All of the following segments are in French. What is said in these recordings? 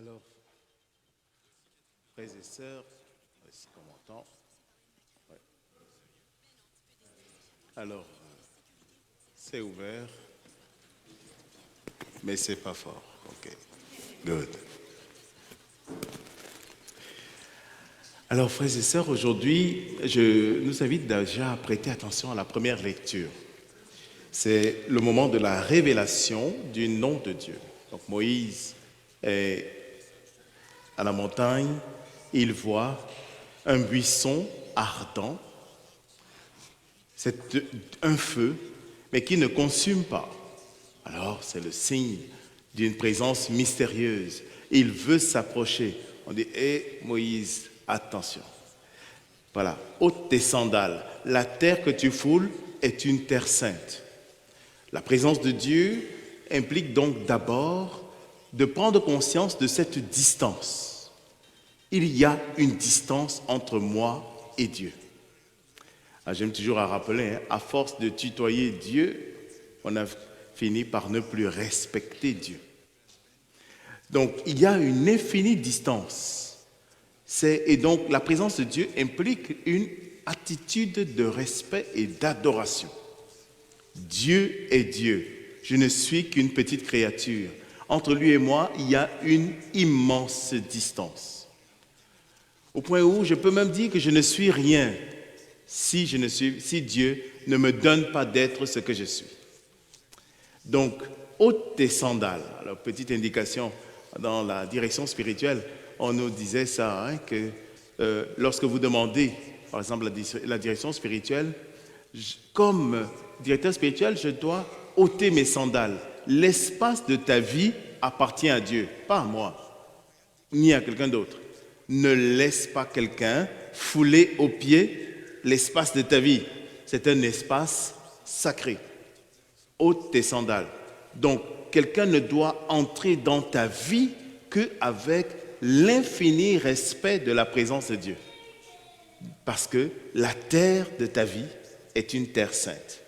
Alors, frères et sœurs, est-ce qu'on m'entend? Ouais. Alors, c'est ouvert, mais c'est pas fort. Ok, good. Alors, frères et sœurs, aujourd'hui, je nous invite déjà à prêter attention à la première lecture. C'est le moment de la révélation du nom de Dieu. Donc, Moïse est à la montagne, il voit un buisson ardent, c'est un feu, mais qui ne consume pas. Alors, c'est le signe d'une présence mystérieuse. Il veut s'approcher. On dit, hé Moïse, attention. Voilà, ôte tes sandales. La terre que tu foules est une terre sainte. La présence de Dieu implique donc d'abord de prendre conscience de cette distance. Il y a une distance entre moi et Dieu. J'aime toujours à rappeler, à force de tutoyer Dieu, on a fini par ne plus respecter Dieu. Donc, il y a une infinie distance. Et donc, la présence de Dieu implique une attitude de respect et d'adoration. Dieu est Dieu. Je ne suis qu'une petite créature. Entre lui et moi, il y a une immense distance. Au point où je peux même dire que je ne suis rien si Dieu ne me donne pas d'être ce que je suis. Donc, ôte tes sandales. Alors, petite indication, dans la direction spirituelle, on nous disait ça, que lorsque vous demandez, par exemple, la direction spirituelle, comme directeur spirituel, je dois ôter mes sandales. L'espace de ta vie appartient à Dieu, pas à moi, ni à quelqu'un d'autre. Ne laisse pas quelqu'un fouler aux pieds l'espace de ta vie. C'est un espace sacré. Ôte tes sandales. Donc, quelqu'un ne doit entrer dans ta vie qu'avec l'infini respect de la présence de Dieu. Parce que la terre de ta vie est une terre sainte.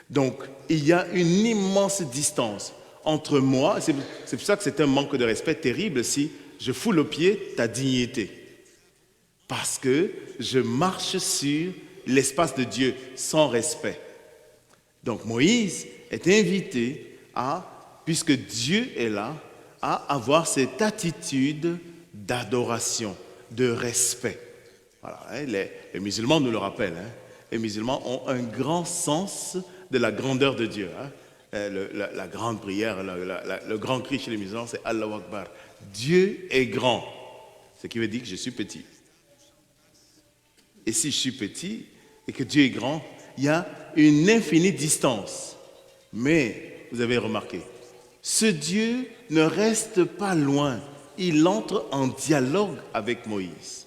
Donc, il y a une immense distance entre moi, c'est pour ça que c'est un manque de respect terrible si je foule aux pieds ta dignité. Parce que je marche sur l'espace de Dieu sans respect. Donc, Moïse est invité puisque Dieu est là, à avoir cette attitude d'adoration, de respect. Voilà, les musulmans nous le rappellent. Les musulmans ont un grand sens de la grandeur de Dieu. La grande prière, le grand cri chez les musulmans, c'est Allahu Akbar. Dieu est grand, ce qui veut dire que je suis petit. Et si je suis petit et que Dieu est grand, il y a une infinie distance. Mais, vous avez remarqué, ce Dieu ne reste pas loin. Il entre en dialogue avec Moïse.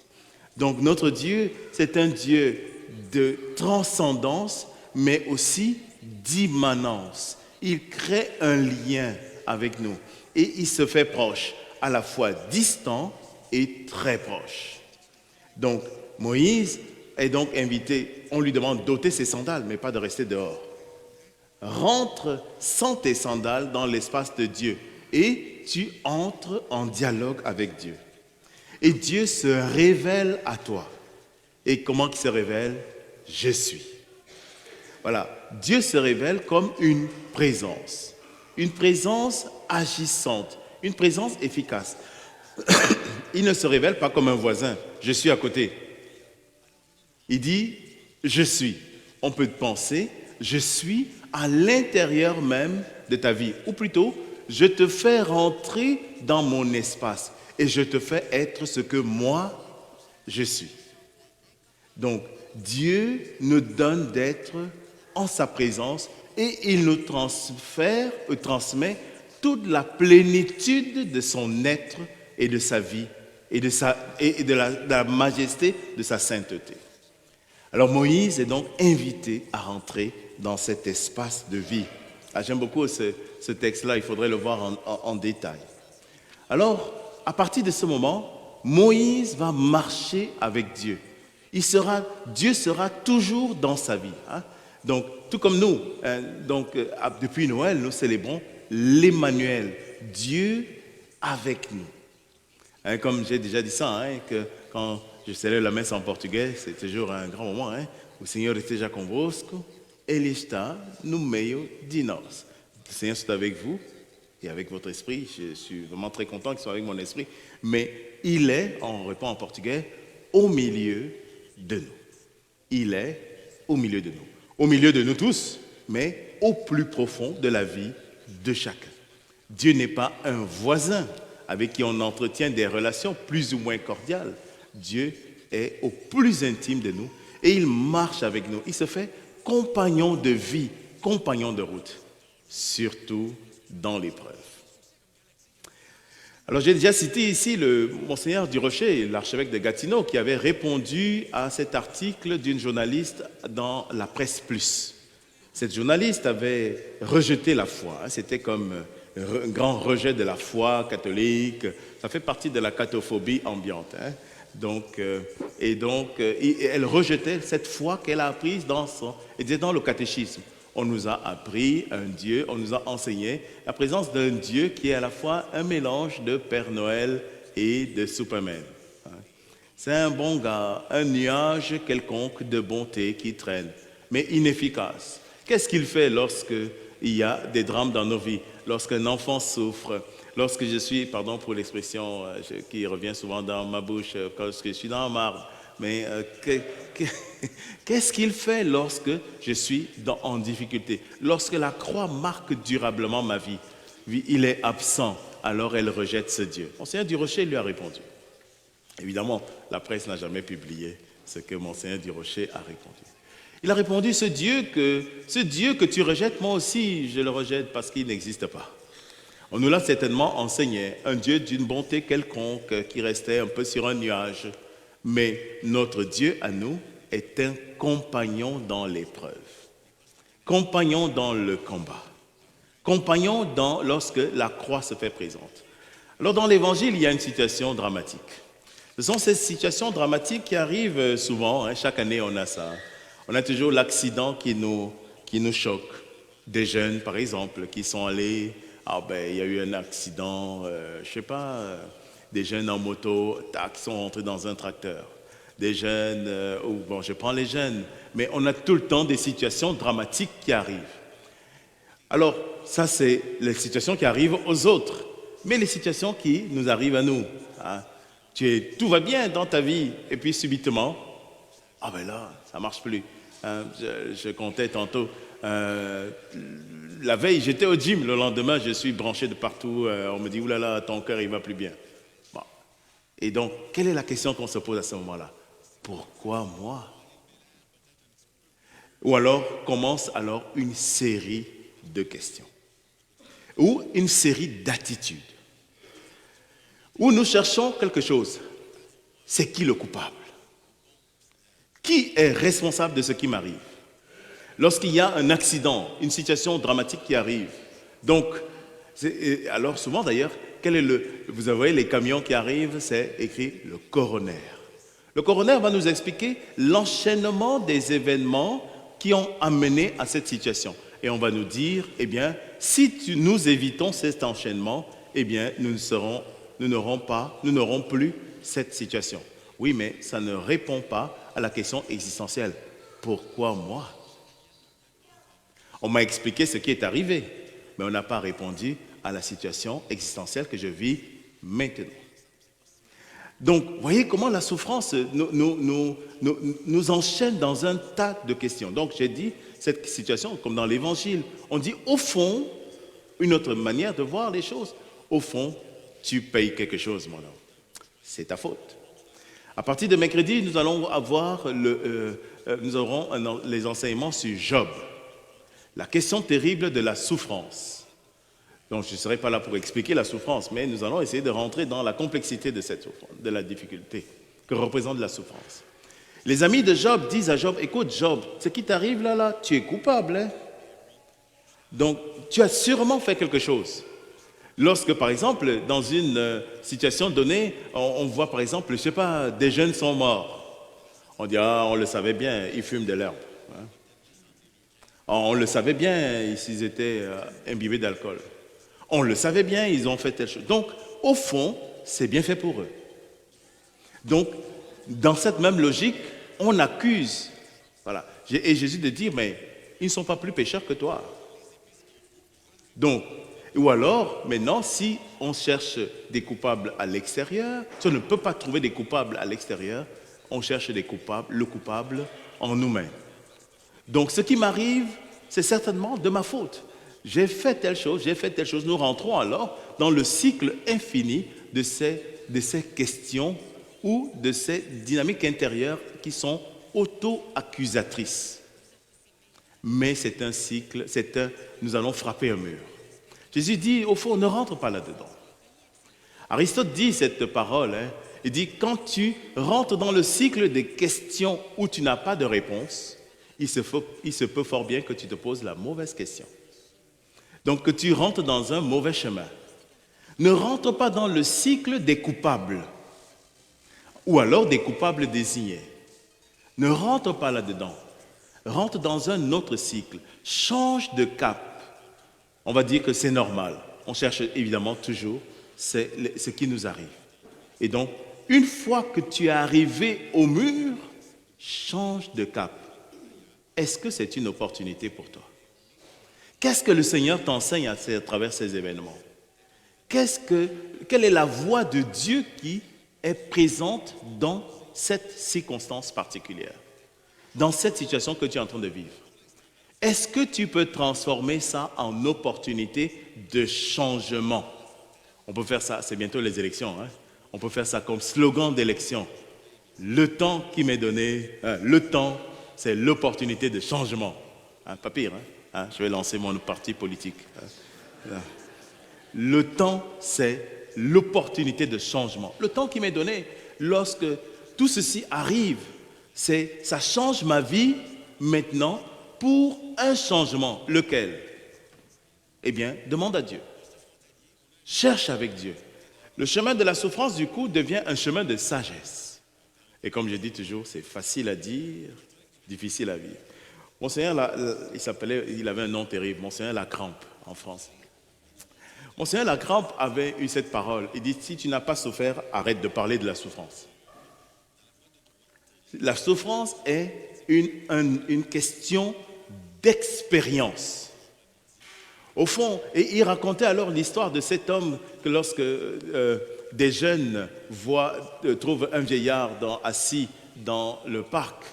Donc notre Dieu, c'est un Dieu de transcendance, mais aussi d'immanence. Il crée un lien avec nous et il se fait proche, à la fois distant et très proche. Donc Moïse est donc invité, on lui demande d'ôter ses sandales, mais pas de rester dehors. Rentre sans tes sandales dans l'espace de Dieu et tu entres en dialogue avec Dieu. Et Dieu se révèle à toi. Et comment il se révèle? Je suis. Voilà, Dieu se révèle comme une présence agissante, une présence efficace. Il ne se révèle pas comme un voisin, je suis à côté. Il dit, je suis. On peut penser, je suis à l'intérieur même de ta vie. Ou plutôt, je te fais rentrer dans mon espace et je te fais être ce que moi, je suis. Donc, Dieu nous donne d'être en sa présence et il nous transmet toute la plénitude de son être et de sa vie et de la majesté de sa sainteté. Alors Moïse est donc invité à rentrer dans cet espace de vie. J'aime beaucoup ce texte-là, il faudrait le voir en détail. Alors, à partir de ce moment, Moïse va marcher avec Dieu. Dieu sera toujours dans sa vie. Donc, tout comme nous, depuis Noël, nous célébrons l'Emmanuel. Dieu avec nous. Hein, comme j'ai déjà dit ça, hein, que quand je célèbre la messe en portugais, c'est toujours un grand moment. Hein, o Senhor esteja convosco, Ele está no meio de nós. Le Seigneur soit avec vous et avec votre esprit. Je suis vraiment très content qu'il soit avec mon esprit. Mais il est, on répond en portugais, au milieu de nous. Il est au milieu de nous. Au milieu de nous tous, mais au plus profond de la vie de chacun. Dieu n'est pas un voisin avec qui on entretient des relations plus ou moins cordiales. Dieu est au plus intime de nous et il marche avec nous. Il se fait compagnon de vie, compagnon de route, surtout dans l'épreuve. Alors j'ai déjà cité ici le Monseigneur Durocher, l'archevêque de Gatineau, qui avait répondu à cet article d'une journaliste dans la Presse Plus. Cette journaliste avait rejeté la foi, hein, c'était comme un grand rejet de la foi catholique, ça fait partie de la cathophobie ambiante. Hein. Elle rejetait cette foi qu'elle a apprise dans le catéchisme. On nous a appris un Dieu, on nous a enseigné la présence d'un Dieu qui est à la fois un mélange de Père Noël et de Superman. C'est un bon gars, un nuage quelconque de bonté qui traîne, mais inefficace. Qu'est-ce qu'il fait lorsqu'il y a des drames dans nos vies, lorsqu'un enfant souffre, lorsque je suis, pardon pour l'expression qui revient souvent dans ma bouche, lorsque je suis dans la marde, mais qu'est-ce qu'il fait lorsque je suis en difficulté? Lorsque la croix marque durablement ma vie, il est absent, alors elle rejette ce Dieu. Monseigneur Durocher lui a répondu. Évidemment, la presse n'a jamais publié ce que Monseigneur Durocher a répondu. Il a répondu, ce Dieu que tu rejettes, moi aussi je le rejette parce qu'il n'existe pas. On nous l'a certainement enseigné, un Dieu d'une bonté quelconque qui restait un peu sur un nuage. Mais notre Dieu à nous est un compagnon dans l'épreuve, compagnon dans le combat, compagnon lorsque la croix se fait présente. Alors dans l'Évangile, il y a une situation dramatique. Ce sont ces situations dramatiques qui arrivent souvent, hein, chaque année on a ça. On a toujours l'accident qui nous choque. Des jeunes, par exemple, qui sont allés, il y a eu un accident, des jeunes en moto qui sont rentrés dans un tracteur. Des jeunes, je prends les jeunes, mais on a tout le temps des situations dramatiques qui arrivent. Alors, ça c'est les situations qui arrivent aux autres, mais les situations qui nous arrivent à nous. Hein. Tout va bien dans ta vie, et puis subitement, là, ça ne marche plus. Je comptais tantôt, la veille, j'étais au gym, le lendemain, je suis branché de partout, on me dit, oulala, ton cœur, il ne va plus bien. Bon. Et donc, quelle est la question qu'on se pose à ce moment-là? Pourquoi moi? Ou alors, commence alors une série de questions, ou une série d'attitudes, où nous cherchons quelque chose. C'est qui le coupable? Qui est responsable de ce qui m'arrive? Lorsqu'il y a un accident, une situation dramatique qui arrive, donc, alors souvent d'ailleurs, vous voyez les camions qui arrivent, c'est écrit le coroner. Le coroner va nous expliquer l'enchaînement des événements qui ont amené à cette situation. Et on va nous dire, si nous évitons cet enchaînement, nous n'aurons plus cette situation. Oui, mais ça ne répond pas à la question existentielle. Pourquoi moi? On m'a expliqué ce qui est arrivé, mais on n'a pas répondu à la situation existentielle que je vis maintenant. Donc, voyez comment la souffrance nous enchaîne dans un tas de questions. Donc, j'ai dit, cette situation, comme dans l'Évangile, on dit, au fond, une autre manière de voir les choses. Au fond, tu payes quelque chose, mon homme. C'est ta faute. À partir de mercredi, nous allons avoir les enseignements sur Job. La question terrible de la souffrance. Donc, je ne serai pas là pour expliquer la souffrance, mais nous allons essayer de rentrer dans la complexité de cette souffrance, de la difficulté que représente la souffrance. Les amis de Job disent à Job, écoute Job, ce qui t'arrive là, tu es coupable. Hein? Donc, tu as sûrement fait quelque chose. Lorsque, par exemple, dans une situation donnée, on voit, par exemple, des jeunes sont morts. On dit, on le savait bien, ils fument de l'herbe. Hein? On le savait bien, ils étaient imbibés d'alcool. On le savait bien, ils ont fait telle chose. Donc, au fond, c'est bien fait pour eux. Donc, dans cette même logique, on accuse. Voilà. Et Jésus de dire, mais ils ne sont pas plus pécheurs que toi. Donc, ou alors, maintenant, si on cherche des coupables à l'extérieur, si on ne peut pas trouver des coupables à l'extérieur, on cherche le coupable en nous-mêmes. Donc, ce qui m'arrive, c'est certainement de ma faute. J'ai fait telle chose. Nous rentrons alors dans le cycle infini de ces questions ou de ces dynamiques intérieures qui sont auto-accusatrices. Mais c'est un cycle, nous allons frapper un mur. Jésus dit, au fond, ne rentre pas là-dedans. Aristote dit cette parole, il dit, quand tu rentres dans le cycle des questions où tu n'as pas de réponse, il se peut fort bien que tu te poses la mauvaise question. Donc que tu rentres dans un mauvais chemin. Ne rentre pas dans le cycle des coupables, ou alors des coupables désignés. Ne rentre pas là-dedans. Rentre dans un autre cycle. Change de cap. On va dire que c'est normal. On cherche évidemment toujours ce qui nous arrive. Et donc, une fois que tu es arrivé au mur, change de cap. Est-ce que c'est une opportunité pour toi? Qu'est-ce que le Seigneur t'enseigne à travers ces événements? Quelle est la voix de Dieu qui est présente dans cette circonstance particulière, dans cette situation que tu es en train de vivre? Est-ce que tu peux transformer ça en opportunité de changement? On peut faire ça, c'est bientôt les élections, on peut faire ça comme slogan d'élection. Le temps qui m'est donné, le temps, c'est l'opportunité de changement. Pas pire, je vais lancer mon parti politique. Le temps, c'est l'opportunité de changement. Le temps qui m'est donné, lorsque tout ceci arrive, ça change ma vie maintenant pour un changement. Lequel? Eh bien, demande à Dieu. Cherche avec Dieu. Le chemin de la souffrance, du coup, devient un chemin de sagesse. Et comme je dis toujours, c'est facile à dire, difficile à vivre. Monseigneur, il avait un nom terrible, Monseigneur Lacrampe, en France. Monseigneur Lacrampe avait eu cette parole. Il dit, si tu n'as pas souffert, arrête de parler de la souffrance. La souffrance est une question d'expérience. Au fond, et il racontait alors l'histoire de cet homme que lorsque des jeunes trouvent un vieillard assis dans le parc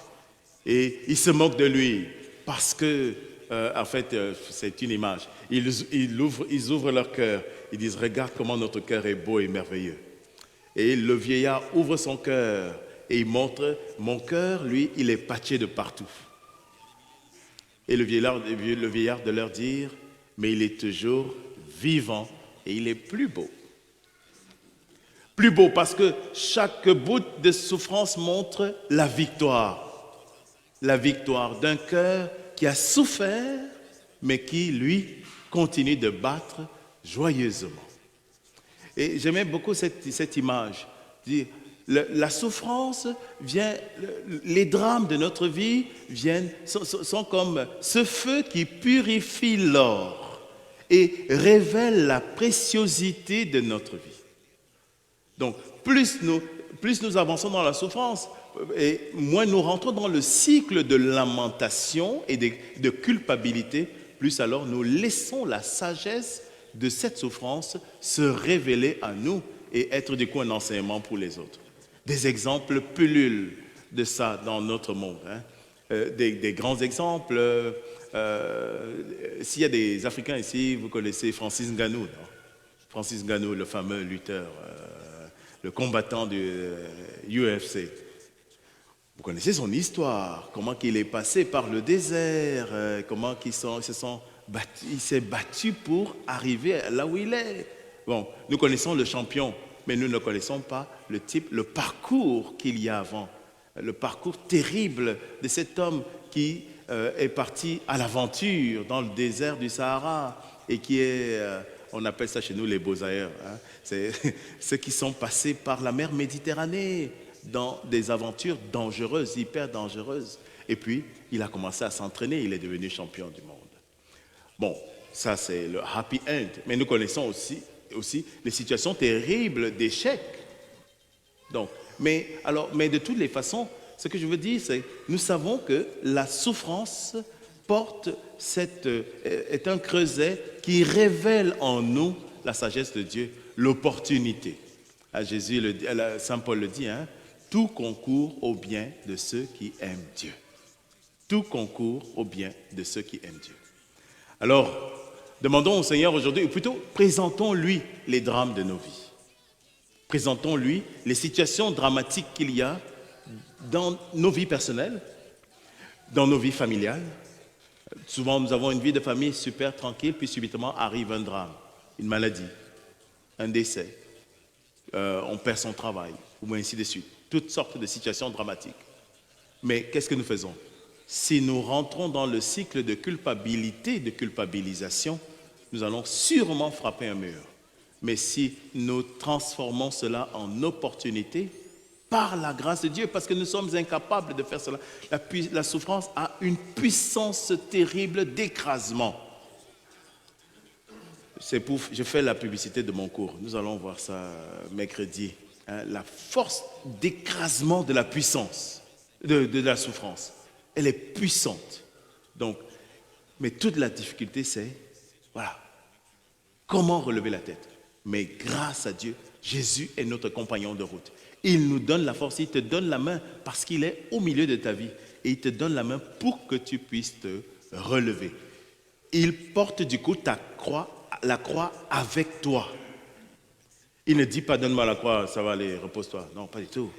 et ils se moquent de lui parce que, en fait, c'est une image. Ils ouvrent leur cœur, ils disent « Regarde comment notre cœur est beau et merveilleux ». Et le vieillard ouvre son cœur et il montre « Mon cœur, lui, il est patché de partout ». Et le vieillard de leur dire « Mais il est toujours vivant et il est plus beau ». Plus beau parce que chaque bout de souffrance montre la victoire. La victoire d'un cœur qui a souffert, mais qui, lui, continue de battre joyeusement. Et j'aimais beaucoup cette image. La souffrance vient, les drames de notre vie sont comme ce feu qui purifie l'or et révèle la préciosité de notre vie. Donc, plus nous avançons dans la souffrance, et moins nous rentrons dans le cycle de lamentation et de culpabilité, plus alors nous laissons la sagesse de cette souffrance se révéler à nous et être du coup un enseignement pour les autres. Des exemples pullulent de ça dans notre monde. Des grands exemples. S'il y a des Africains ici, vous connaissez Francis Ngannou, non? Francis Ngannou, le fameux lutteur, le combattant du UFC. Vous connaissez son histoire, comment il est passé par le désert, comment il s'est battu pour arriver là où il est. Bon, nous connaissons le champion, mais nous ne connaissons pas le parcours qu'il y a avant, le parcours terrible de cet homme qui est parti à l'aventure dans le désert du Sahara et qui est, on appelle ça chez nous les beaux-ailleurs, c'est ceux qui sont passés par la mer Méditerranée dans des aventures dangereuses, hyper dangereuses. Et puis, il a commencé à s'entraîner, il est devenu champion du monde. Bon, ça c'est le happy end, mais nous connaissons aussi les situations terribles d'échec. Donc, mais de toutes les façons, ce que je veux dire, c'est que nous savons que la souffrance est un creuset qui révèle en nous la sagesse de Dieu, l'opportunité. Saint Paul le dit, hein, tout concourt au bien de ceux qui aiment Dieu. Tout concourt au bien de ceux qui aiment Dieu. Alors, demandons au Seigneur aujourd'hui, ou plutôt présentons-lui les drames de nos vies. Présentons-lui les situations dramatiques qu'il y a dans nos vies personnelles, dans nos vies familiales. Souvent, nous avons une vie de famille super tranquille, puis subitement arrive un drame, une maladie, un décès, on perd son travail, ou ainsi de suite. Toutes sortes de situations dramatiques. Mais qu'est-ce que nous faisons? Si nous rentrons dans le cycle de culpabilité, de culpabilisation, nous allons sûrement frapper un mur. Mais si nous transformons cela en opportunité, par la grâce de Dieu, parce que nous sommes incapables de faire cela, la souffrance a une puissance terrible d'écrasement. Je fais la publicité de mon cours, nous allons voir ça mercredi. Hein, la force d'écrasement de la puissance, de la souffrance, elle est puissante. Donc, mais toute la difficulté, c'est, voilà, comment relever la tête? Mais grâce à Dieu, Jésus est notre compagnon de route. Il nous donne la force, il te donne la main parce qu'il est au milieu de ta vie. Et il te donne la main pour que tu puisses te relever. Il porte du coup la croix avec toi. Il ne dit pas donne-moi la croix, ça va aller, repose-toi. Non, pas du tout.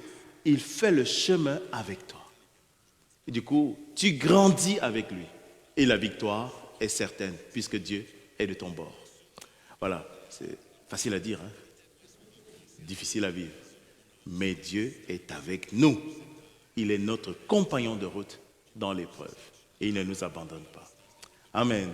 Il fait le chemin avec toi. Et du coup, tu grandis avec lui. Et la victoire est certaine puisque Dieu est de ton bord. Voilà, c'est facile à dire, hein? Difficile à vivre. Mais Dieu est avec nous. Il est notre compagnon de route dans l'épreuve. Et il ne nous abandonne pas. Amen.